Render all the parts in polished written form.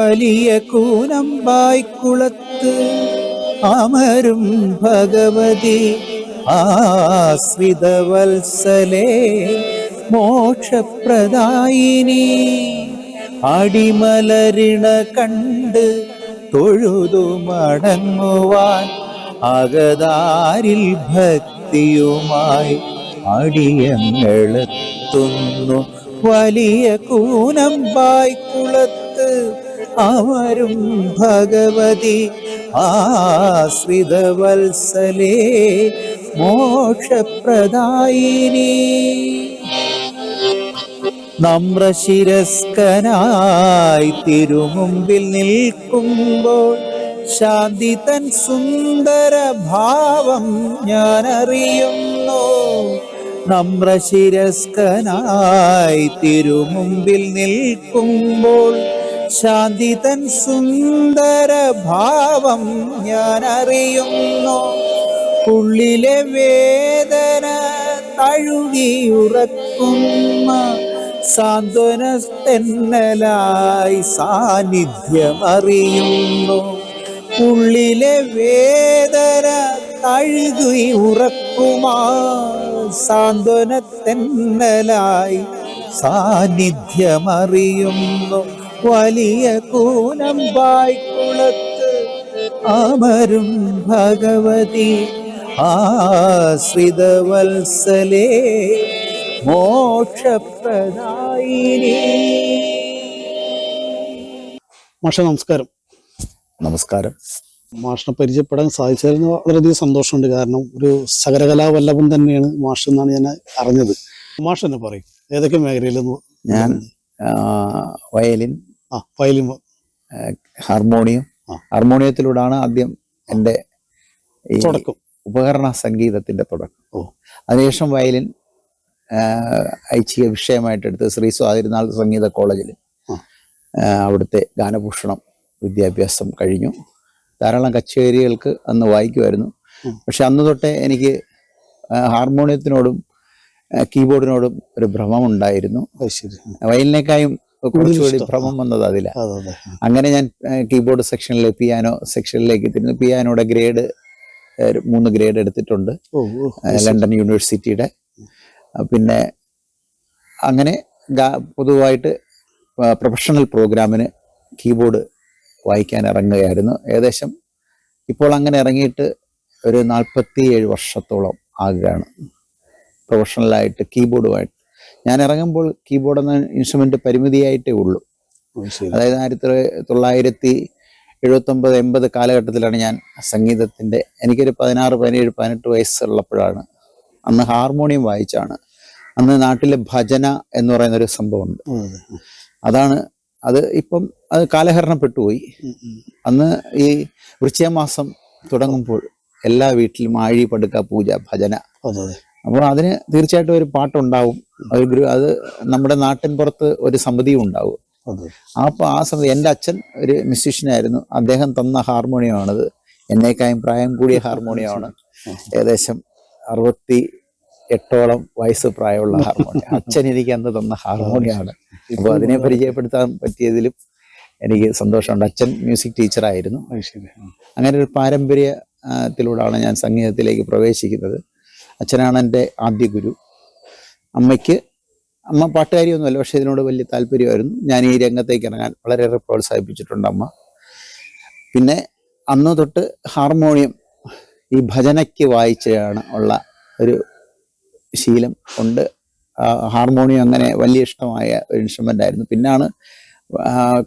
വലിയ കൂനമ്പായ്ക്കുളത്ത് അമരും ഭഗവതി ആശ്രിതവത്സലേ മോക്ഷപ്രദായിനി. അടിമലരിണ കണ്ട് തൊഴുതു മടങ്ങുവാൻ അകതാരിൽ ഭക്തിയുമായി അടിയങ്ങളെത്തുന്നു. വലിയ കൂനമ്പായ്ക്കുളത്ത് അമരും ഭഗവതി ആശ്രിതവത്സലേ മോക്ഷപ്രദായിനി. നമ്രശിരസ്കനായി തിരുമുമ്പിൽ നിൽക്കുമ്പോൾ ശാന്തി തൻ സുന്ദര ഭാവം ഞാൻ അറിയുന്നു. നമ്രശിരസ്കനായി തിരുമുമ്പിൽ നിൽക്കുമ്പോൾ ശാന്തി തൻ സുന്ദര ഭാവം ഞാൻ അറിയുന്നു. ഉള്ളിലെ വേദന തഴുകിയുറക്കുന്ന സാന്ത്വനത്തെന്നലായി സാന്നിധ്യമറിയുന്നു. ഉള്ളിലെ വേദന തഴുകി ഉറക്കുമാ സാന്ത്വനത്തെന്നലായി സാന്നിധ്യമറിയുന്നു. വലിയ കൂനമ്പായ്ക്കുളത്ത് അമരും ഭഗവതി ആശ്രിതവത്സലേ മോക്ഷപ്രദായിനി. മാഷ നമസ്കാരം. നമസ്കാരം. മാഷിനെ പരിചയപ്പെടാൻ സാധിച്ചതിന് വളരെയധികം സന്തോഷമുണ്ട്. കാരണം ഒരു സകലകലാവല്ലഭൻ തന്നെയാണ് മാഷ് എന്നാണ് ഞാൻ അറിഞ്ഞത്. മാഷ് തന്നെ പറയും ഏതൊക്കെ മേഖലയിലെന്ന്? ഞാൻ വയലിൻ, വയലിൻ, ഹാർമോണിയത്തിലൂടെയാണ് ആദ്യം എൻ്റെ ഈ തുടക്കം, ഉപകരണ സംഗീതത്തിന്റെ തുടക്കം. അതിനുശേഷം വയലിൻ ഐച്ഛിക വിഷയമായിട്ടെടുത്ത് ശ്രീ സ്വാതിരുന്നാൾ സംഗീത കോളേജിൽ അവിടുത്തെ ഗാനഭൂഷണം വിദ്യാഭ്യാസം കഴിഞ്ഞു. ധാരാളം കച്ചേരികൾക്ക് അന്ന് വായിക്കുമായിരുന്നു. പക്ഷെ അന്ന് തൊട്ടേ എനിക്ക് ഹാർമോണിയത്തിനോടും കീബോർഡിനോടും ഒരു ഭ്രമമുണ്ടായിരുന്നു. വയലിനേക്കായും കുറച്ചുകൂടി ഭ്രമം വന്നത് അതില. അങ്ങനെ ഞാൻ കീബോർഡ് സെക്ഷനിലെ പിയാനോ സെക്ഷനിലേക്ക് തിരിഞ്ഞു. പിയാനോയുടെ ഗ്രേഡ് 3 ഗ്രേഡ് എടുത്തിട്ടുണ്ട് ലണ്ടൻ യൂണിവേഴ്സിറ്റിയുടെ. പിന്നെ അങ്ങനെ പൊതുവായിട്ട് പ്രൊഫഷണൽ പ്രോഗ്രാമിന് കീബോർഡ് വായിക്കാൻ ഇറങ്ങുകയായിരുന്നു. ഏകദേശം ഇപ്പോൾ അങ്ങനെ ഇറങ്ങിയിട്ട് ഒരു 47 വർഷത്തോളം ആകുകയാണ് പ്രൊഫഷണലായിട്ട് കീബോർഡുമായിട്ട്. ഞാൻ ഇറങ്ങുമ്പോൾ കീബോർഡ് എന്ന ഇൻസ്ട്രുമെന്റ് പരിമിതിയായിട്ടേ ഉള്ളൂ. അതായത് 1979-80 കാലഘട്ടത്തിലാണ് ഞാൻ സംഗീതത്തിന്റെ, എനിക്കൊരു 16, 17, 18 വയസ്സുള്ളപ്പോഴാണ് അന്ന് ഹാർമോണിയം വായിച്ചാണ്. അന്ന് നാട്ടിലെ ഭജന എന്ന് പറയുന്നൊരു സംഭവമുണ്ട്. അത് ഇപ്പം അത് കാലഹരണപ്പെട്ടുപോയി. അന്ന് ഈ വൃശ്ചികമാസം തുടങ്ങുമ്പോൾ എല്ലാ വീട്ടിലും ആഴി, പടുക്ക, പൂജ, ഭജന. അപ്പോൾ അതിന് തീർച്ചയായിട്ടും ഒരു പാട്ടുണ്ടാവും. അത് നമ്മുടെ നാട്ടിൻ പുറത്ത് ഒരു സമിതിയും ഉണ്ടാവും. അപ്പോൾ ആ സമിതി, എൻ്റെ അച്ഛൻ ഒരു മ്യൂസീഷ്യനായിരുന്നു. അദ്ദേഹം തന്ന ഹാർമോണിയമാണത്. എന്നേക്കായും പ്രായം കൂടിയ ഹാർമോണിയമാണ്. ഏകദേശം 68ഓളം വയസ്സ് പ്രായമുള്ള ഹാർമോണിയം. അച്ഛൻ എനിക്ക് അന്ന് തന്ന ഹാർമോണിയമാണ്. അപ്പോൾ അതിനെ പരിചയപ്പെടുത്താൻ പറ്റിയതിലും എനിക്ക് സന്തോഷമുണ്ട്. അച്ഛൻ മ്യൂസിക് ടീച്ചറായിരുന്നു. അങ്ങനെ ഒരു പാരമ്പര്യത്തിലൂടെയാണ് ഞാൻ സംഗീതത്തിലേക്ക് പ്രവേശിക്കുന്നത്. അച്ഛനാണ് എൻ്റെ ആദ്യ ഗുരു. അമ്മ പാട്ടുകാരിയൊന്നുമല്ല, പക്ഷെ ഇതിനോട് വലിയ താല്പര്യമായിരുന്നു. ഞാൻ ഈ രംഗത്തേക്ക് ഇറങ്ങാൻ വളരെയേറെ പ്രോത്സാഹിപ്പിച്ചിട്ടുണ്ട് അമ്മ. പിന്നെ അന്ന് തൊട്ട് ഹാർമോണിയം ഈ ഭജനയ്ക്ക് വായിച്ചാണ് ഉള്ള ഒരു ശീലം കൊണ്ട് ഹാർമോണിയം അങ്ങനെ വലിയ ഇഷ്ടമായ ഒരു ഇൻസ്ട്രുമെൻ്റ് ആയിരുന്നു. പിന്നാണ്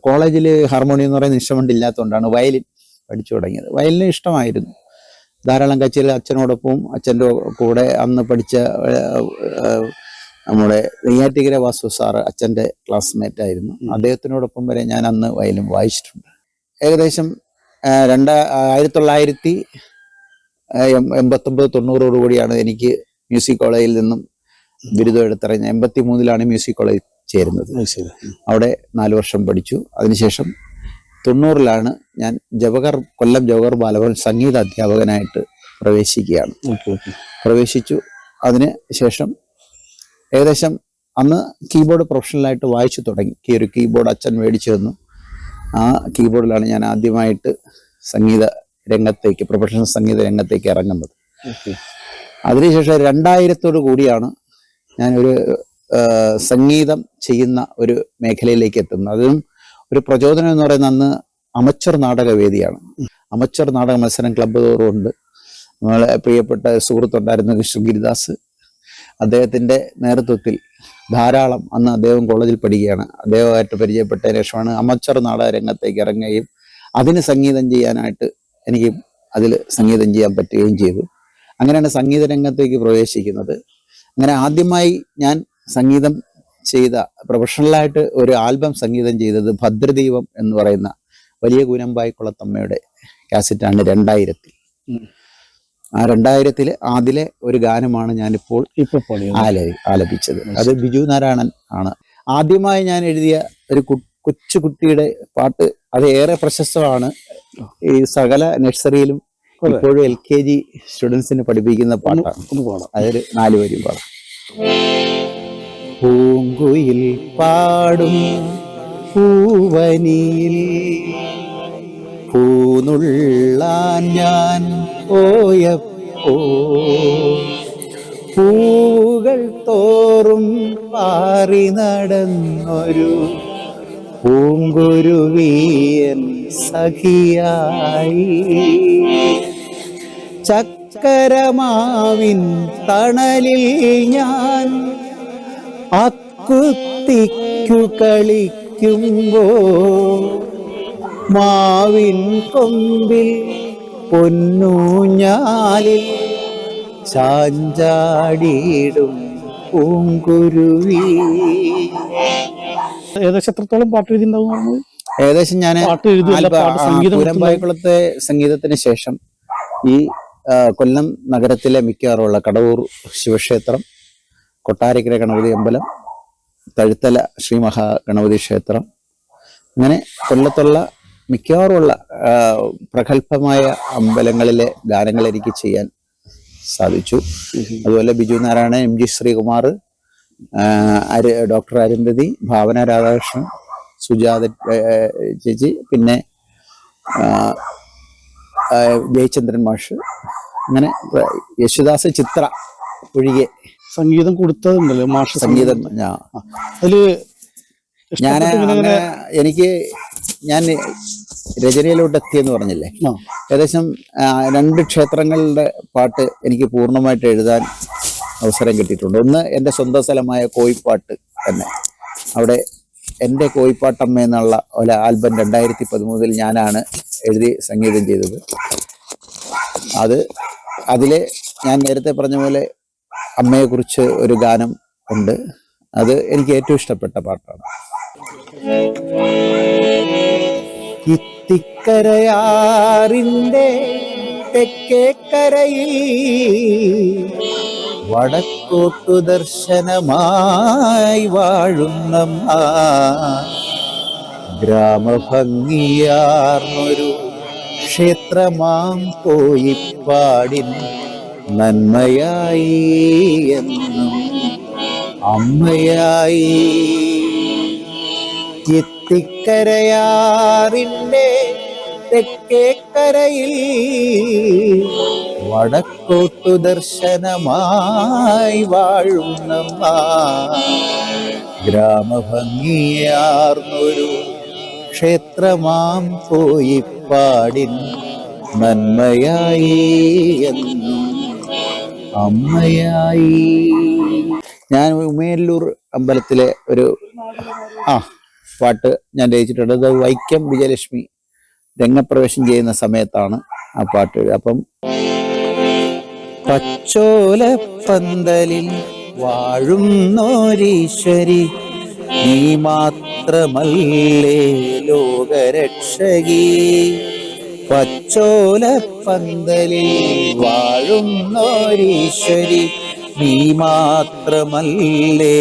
കോളേജിൽ ഹാർമോണിയം എന്ന് പറയുന്ന ഇൻസ്ട്രുമെൻ്റ് ഇല്ലാത്തതുകൊണ്ടാണ് വയലിൻ പഠിച്ചു തുടങ്ങിയത്. വയലിന് ഇഷ്ടമായിരുന്നു. ധാരാളം കച്ചേരി അച്ഛനോടൊപ്പം, അച്ഛൻ്റെ കൂടെ അന്ന് പഠിച്ച നമ്മുടെ നെയ്യാറ്റിക്കര വാസു സാറ് അച്ഛൻ്റെ ക്ലാസ്മേറ്റ് ആയിരുന്നു. അദ്ദേഹത്തിനോടൊപ്പം വരെ ഞാൻ അന്ന് വയലിൻ വായിച്ചിട്ടുണ്ട്. ഏകദേശം 1989-90 കൂടിയാണ് എനിക്ക് മ്യൂസിക് കോളേജിൽ നിന്നും ബിരുദം എടുത്തിറങ്ങി. 83-ലാണ് മ്യൂസിക് കോളേജ് ചേരുന്നത്. അവിടെ 4 വർഷം പഠിച്ചു. അതിനുശേഷം 90-ലാണ് ഞാൻ കൊല്ലം ജവഹർ ബാലഭവൻ സംഗീത അധ്യാപകനായിട്ട് പ്രവേശിക്കുകയാണ്. പ്രവേശിച്ചു. അതിന് ശേഷം ഏകദേശം അന്ന് കീബോർഡ് പ്രൊഫഷണലായിട്ട് വായിച്ചു തുടങ്ങി. ഒരു കീബോർഡ് അച്ഛൻ മേടിച്ചു തന്നു. ആ കീബോർഡിലാണ് ഞാൻ ആദ്യമായിട്ട് സംഗീത രംഗത്തേക്ക്, പ്രൊഫഷണൽ സംഗീത രംഗത്തേക്ക് ഇറങ്ങുന്നത്. അതിനുശേഷം 2000 കൂടിയാണ് ഞാനൊരു സംഗീതം ചെയ്യുന്ന ഒരു മേഖലയിലേക്ക് എത്തുന്നത്. അതും ഒരു പ്രചോദനം എന്ന് പറയുന്നത് അന്ന് അമച്ചർ നാടകവേദിയാണ്. അമച്ചർ നാടക മത്സരം ക്ലബ്ബ് തോറും ഉണ്ട്. നമ്മളെ പ്രിയപ്പെട്ട സുഹൃത്തുണ്ടായിരുന്നു കൃഷ്ണഗിരിദാസ്. അദ്ദേഹത്തിൻ്റെ നേതൃത്വത്തിൽ ധാരാളം, അന്ന് അദ്ദേഹം കോളേജിൽ പഠിക്കുകയാണ്, അദ്ദേഹമായിട്ട് പരിചയപ്പെട്ടതിന് ശേഷമാണ് അമച്ചർ നാടക രംഗത്തേക്ക് ഇറങ്ങുകയും അതിന് സംഗീതം ചെയ്യാനായിട്ട് എനിക്ക് അതിൽ സംഗീതം ചെയ്യാൻ പറ്റുകയും ചെയ്തു. അങ്ങനെയാണ് സംഗീത രംഗത്തേക്ക് പ്രവേശിക്കുന്നത്. അങ്ങനെ ആദ്യമായി ഞാൻ സംഗീതം ചെയ്ത, പ്രൊഫഷണലായിട്ട് ഒരു ആൽബം സംഗീതം ചെയ്തത് ഭദ്രദീപം എന്ന് പറയുന്ന വലിയ കൂനമ്പായിക്കുളത്തമ്മയുടെ കാസറ്റാണ് 2000. ആ 2000 അതിലെ ഒരു ഗാനമാണ് ഞാനിപ്പോൾ ആലപിച്ചത്. അത് ബിജു നാരായണൻ ആണ്. ആദ്യമായി ഞാൻ എഴുതിയ ഒരു കൊച്ചുകുട്ടിയുടെ പാട്ട്. അത് ഏറെ പ്രശസ്തമാണ്. ഈ സകല നഴ്സറിയിലും ഇപ്പോഴും LKG സ്റ്റുഡൻസിന് പഠിപ്പിക്കുന്ന പാട്ടാണ്. അതൊരു 4 വരി പാടാം. പൂങ്കുയിൽ പാടും പൂവനിയിൽ പൂനുള്ളാൻ ഞാൻ പോയപ്പോ പൂവുകൾ തോറും പാറി നടന്നൊരു പൂങ്കുരുവിയൻ സഖിയായി ചക്കരമാവിൻ തണലിൽ ഞാൻ അക്കുത്തിക്കു കളിക്കുമ്പോ മാവിൻ കൊമ്പിൽ പൊന്നൂഞ്ഞാലിൽ ചാഞ്ചാടിയിടും പൂങ്കുരുവി. ഏകദേശം എത്രത്തോളം പാട്ട് എഴുതിണ്ടാവും? ഏകദേശം ഞാൻ കൂനമ്പായിക്കുളത്തെ സംഗീതത്തിന് ശേഷം ഈ കൊല്ലം നഗരത്തിലെ മിക്കവാറുമുള്ള കടവൂർ ശിവക്ഷേത്രം, കൊട്ടാരക്കര ഗണപതി അമ്പലം, തഴുത്തല ശ്രീ മഹാഗണപതി ക്ഷേത്രം, അങ്ങനെ കൊല്ലത്തുള്ള മിക്കവാറുമുള്ള പ്രഗത്ഭമായ അമ്പലങ്ങളിലെ ഗാനങ്ങൾ എനിക്ക് ചെയ്യാൻ സാധിച്ചു. അതുപോലെ ബിജു നാരായണൻ, MG ശ്രീകുമാർ, ഡോക്ടർ അരുന്ധതി, ഭാവന രാധാകൃഷ്ണൻ, സുജാത ചേച്ചി, പിന്നെ ജയചന്ദ്രൻ മാഷ്, അങ്ങനെ യേശുദാസ്, ചിത്ര ഒഴികെ സംഗീതം കൊടുത്തതുണ്ടല്ലോ മാഷ്. സംഗീതം അതില് ഞാൻ രചനയിലോട്ട് എത്തിയെന്ന് പറഞ്ഞില്ലേ. ഏകദേശം 2 ക്ഷേത്രങ്ങളുടെ പാട്ട് എനിക്ക് പൂർണ്ണമായിട്ട് എഴുതാൻ അവസരം കിട്ടിയിട്ടുണ്ട്. ഒന്ന് എൻ്റെ സ്വന്തം സ്ഥലമായ കോയിപ്പാട്ട് തന്നെ. അവിടെ എൻ്റെ കോയിപ്പാട്ടമ്മ എന്നുള്ള ഒരു ആൽബം 2013 ഞാനാണ് എഴുതി സംഗീതം ചെയ്തത്. അതിലെ ഞാൻ നേരത്തെ പറഞ്ഞ പോലെ അമ്മയെക്കുറിച്ച് ഒരു ഗാനം ഉണ്ട്. അത് എനിക്ക് ഏറ്റവും ഇഷ്ടപ്പെട്ട പാട്ടാണ്. ഇത്തിക്കരയാറിൻ്റെ തെക്കേക്കരയിൽ വടക്കോട്ടു ദർശനമായി വാഴുന്നമ്മ ഗ്രാമഭംഗിയാർന്നൊരു ക്ഷേത്രമാം കോയിപ്പാടിൻ നന്മയായി എന്നും അമ്മയായി. എത്തിക്കരയാറിൻ്റെ തെക്കേക്കരയിൽ വടക്കോട്ടു ദർശനമായി വാഴുന്നമ്മ ഗ്രാമഭംഗിയാർന്നൊരു ക്ഷേത്രമാം കോയിപ്പാടിൻ നന്മയായി എന്നും അമ്മയായി. ഞാൻ ഉമയല്ലൂർ അമ്പലത്തിലെ ഒരു പാട്ട് ഞാൻ രചിച്ചിട്ടുണ്ട്. അത് വൈക്കം വിജയലക്ഷ്മി രംഗപ്രവേശം ചെയ്യുന്ന സമയത്താണ് ആ പാട്ട്. അപ്പം പച്ചോലപ്പന്തലിൽ വാഴുന്നോരീശ്വരി നീ മാത്രമല്ലേ ലോകരക്ഷകി. പച്ചോലപ്പന്തലിൽ വാഴുന്നോരീശ്വരി നീ മാത്രമല്ലേ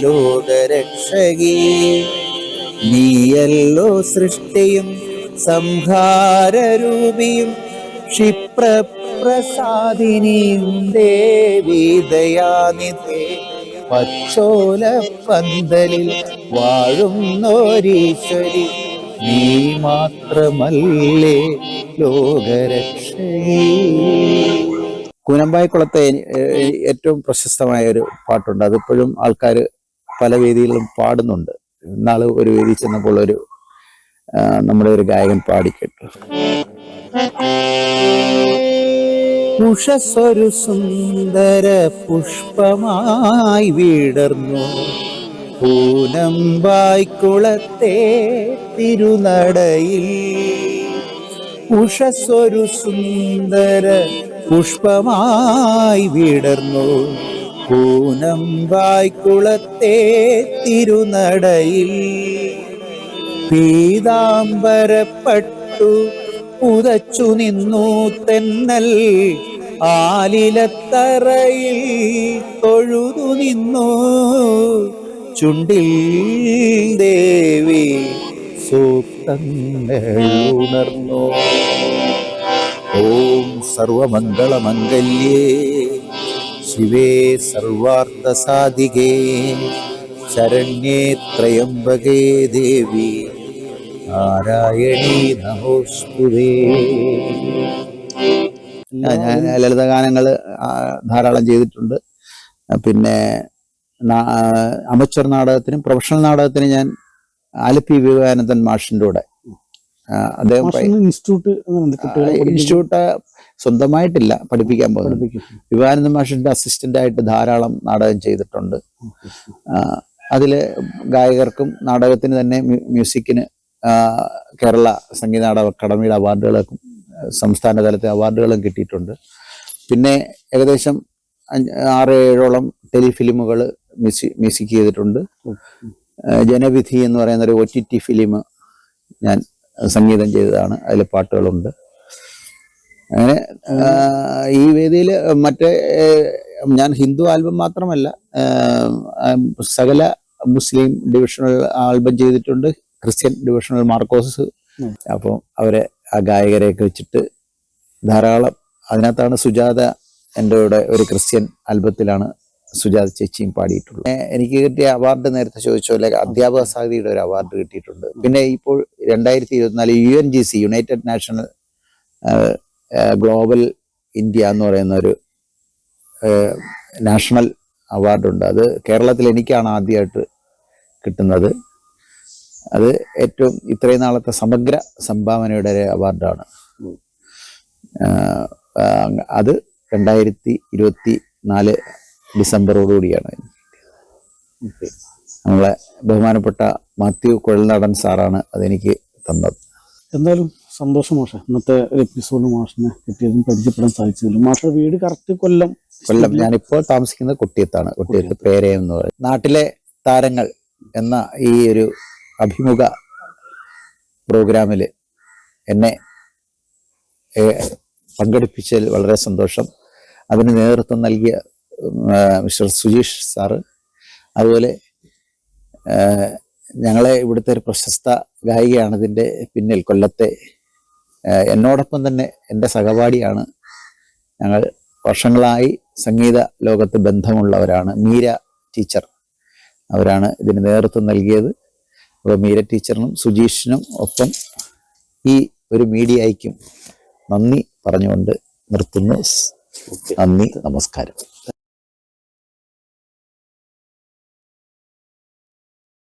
ലോകരക്ഷകി. നീയല്ലോ സൃഷ്ടിയും സംഹാരരൂപിയും ക്ഷിപ്രപ്രസാദിനിയും ദേവി ദയാനിധേ. പച്ചോലപ്പന്തലിൽ വാഴുന്നോരീശ്വരി നീ മാത്രമല്ലേ ലോകരക്ഷയേ. കൂനമ്പായിക്കുളത്തെ ഏറ്റവും പ്രശസ്തമായ ഒരു പാട്ടുണ്ട്. അതിപ്പോഴും ആൾക്കാർ പല വേദികളിലും പാടുന്നുണ്ട്. ഇന്നാള് ഒരു വേദി ചെന്നപ്പോൾ നമ്മുടെ ഒരു ഗായകൻ പാടിക്കേട്ടു. ഉഷസ്സൊരു സുന്ദര പുഷ്പമായി വിടർന്നു കൂനമ്പായിക്കുളത്തെ തിരുനടയിൽ. ഉഷസ്സൊരു സുന്ദര പുഷ്പമായി വിടർന്നു കൂനമ്പായിക്കുളത്തെ തിരുനടയിൽ. പീതാംബരപ്പട്ടു പുതച്ചു നിന്നു തെന്നൽ ആലിലത്തറയിൽ തൊഴുതു നിന്നു ചുണ്ടിൽ ദേവി സൂക്തങ്ങൾ ഉണർന്നു. ഓം സർവമംഗളമംഗല്യേ ശിവേ സർവാർത്ഥസാധികേ ശരണ്യേ ത്രയംബകേ ദേവി നാരായണീ നമോസ്തുതേ. ഞാൻ ലളിതഗാനങ്ങൾ ധാരാളം ചെയ്തിട്ടുണ്ട്. പിന്നെ അമച്വർ നാടകത്തിനും പ്രൊഫഷണൽ നാടകത്തിനും ഞാൻ ആലപ്പി വിവേകാനന്ദൻ മാഷിൻ്റെ കൂടെ അദ്ദേഹം ഇൻസ്റ്റിറ്റ്യൂട്ട് സ്വന്തമായിട്ടില്ല പഠിപ്പിക്കാൻ പോകുന്നത്. വിവേകാനന്ദൻ മാഷിന്റെ അസിസ്റ്റന്റ് ആയിട്ട് ധാരാളം നാടകം ചെയ്തിട്ടുണ്ട്. അതിൽ ഗായകർക്കും നാടകത്തിന് തന്നെ മ്യൂസിക്കിന് കേരള സംഗീത നാടക അക്കാദമിയുടെ അവാർഡുകളൊക്കെ സംസ്ഥാന തലത്തെ അവാർഡുകളും കിട്ടിയിട്ടുണ്ട്. പിന്നെ ഏകദേശം 6-7ഓളം ടെലിഫിലിമുകൾ മ്യൂസിക് ചെയ്തിട്ടുണ്ട്. ജനവിധി എന്ന് പറയുന്ന ഒരു OTT ഫിലിം ഞാൻ സംഗീതം ചെയ്തതാണ്. അതിൽ പാട്ടുകളുണ്ട്. അങ്ങനെ ഈ വേദിയിൽ ഞാൻ ഹിന്ദു ആൽബം മാത്രമല്ല സകല മുസ്ലിം ഡിവിഷണൽ ആൽബം ചെയ്തിട്ടുണ്ട്, ക്രിസ്ത്യൻ ഡിവിഷണൽ മാർക്കോസ്. അപ്പോൾ അവരെ ആ ഗായകരെയൊക്കെ വെച്ചിട്ട് ധാരാളം. അതിനകത്താണ് സുജാത എൻ്റെ കൂടെ ഒരു ക്രിസ്ത്യൻ ആൽബത്തിലാണ് സുജാത ചേച്ചിയും പാടിയിട്ടുള്ളത്. എനിക്ക് കിട്ടിയ അവാർഡ് നേരത്തെ ചോദിച്ച പോലെ അധ്യാപക സാഹിതിയുടെ ഒരു അവാർഡ് കിട്ടിയിട്ടുണ്ട്. പിന്നെ ഇപ്പോൾ 2024 UNGC United national global India എന്ന് പറയുന്ന ഒരു നാഷണൽ അവാർഡുണ്ട്. അത് കേരളത്തിൽ എനിക്കാണ് ആദ്യമായിട്ട് കിട്ടുന്നത്. അത് ഏറ്റവും ഇത്രയും നാളത്തെ സമഗ്ര സംഭാവനയുടെ ഒരു അവാർഡാണ്. അത് 2024 ഡിസംബറോടുകൂടിയാണ് നമ്മളെ ബഹുമാനപ്പെട്ട മാത്യു കുഴൽനാടൻ സാറാണ് അതെനിക്ക് തന്നത്. എന്തായാലും സന്തോഷം മാഷെ, ഇന്നത്തെ ഒരു എപ്പിസോഡ് മാഷിനെ കിട്ടിയതും പരിചയപ്പെടാൻ സാധിച്ചതിലും. മാഷയുടെ വീട് കറക്റ്റ് കൊല്ലം. ഞാനിപ്പോൾ താമസിക്കുന്നത് കൊട്ടിയത്താണ്. കൊട്ടിയത്ത് പേരയം എന്ന് പറയും. നാട്ടിലെ താരങ്ങൾ എന്ന ഈ ഒരു അഭിമുഖ പ്രോഗ്രാമിൽ എന്നെ പങ്കെടുപ്പിച്ചതിൽ വളരെ സന്തോഷം. അതിന് നേതൃത്വം നൽകിയ മിസ്റ്റർ സുജീഷ് സാറ്, അതുപോലെ ഞങ്ങളെ ഇവിടുത്തെ ഒരു പ്രശസ്ത ഗായികയാണ് ഇതിൻ്റെ പിന്നിൽ കൊല്ലത്തെ. എന്നോടൊപ്പം തന്നെ എൻ്റെ സഹപാഠിയാണ്. ഞങ്ങൾ വർഷങ്ങളായി സംഗീത ലോകത്ത് ബന്ധമുള്ളവരാണ്. മീര ടീച്ചർ അവരാണ് ഇതിന് നേതൃത്വം നൽകിയത്. അപ്പോൾ മീര ടീച്ചറിനും സുജീഷിനും ഒപ്പം ഈ ഒരു മീഡിയയ്ക്കും നന്ദി പറഞ്ഞുകൊണ്ട് നിർത്തുന്നു. നന്ദി, നമസ്കാരം.